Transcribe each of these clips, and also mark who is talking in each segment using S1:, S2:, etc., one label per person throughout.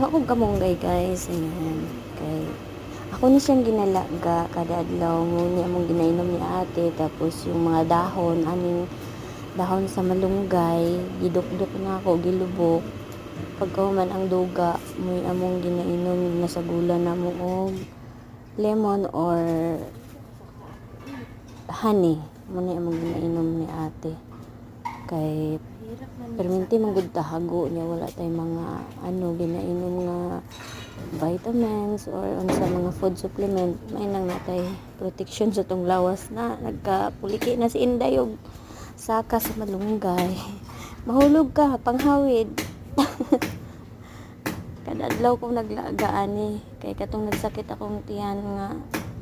S1: Nagwa kong kamunggay guys. Ayan. Kay ako ni siyang ginalaga kada adlaw ngunit among ginainom ni ate, tapos yung mga dahon aning dahon sa malunggay gidukdok na ako gilubok pagkahuman ang duga muy among ginainom nasagulan namo og lemon or honey muna among ginainom ni ate. Kay perminti manggod ta hago niya wala tay mga ginainom nga vitamins or unsa mga food supplement, may nang natay protection sa tong lawas na nagkapuliki na si Inday og saka sa malunggay. Mahulog ka panghawid. Kada adlaw kong naglaga ani kay katong nagsakit akong tiyan nga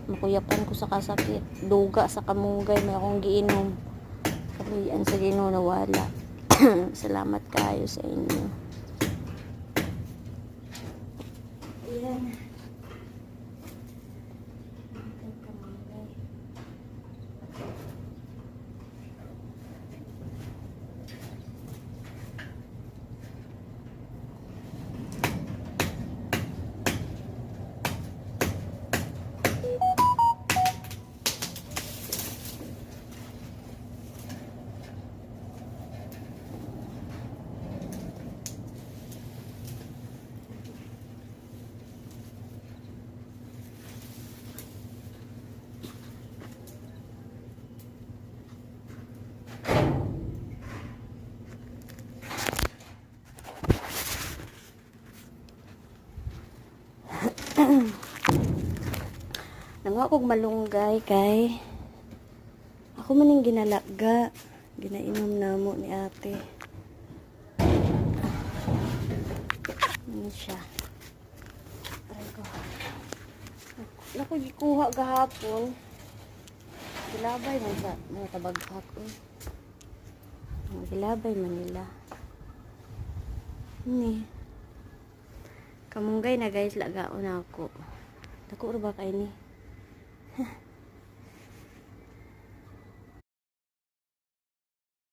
S1: makuyapan ko sa kasakit duga sa kamunggay may akong giinom kabuyan sa Ginoo nawala. Salamat kayo sa inyo. Ayan. Nangwa kog malunggay kay ako maning ginalaga ginainom namo ni ate. Ano siya? Aray ko. Naku gikuha gahapon. Gilabay man sa mga tabaghak ko. Gilabay man nila. Ni. Kamunggay na guys, lagaon ako. Dako ra ba kay ni?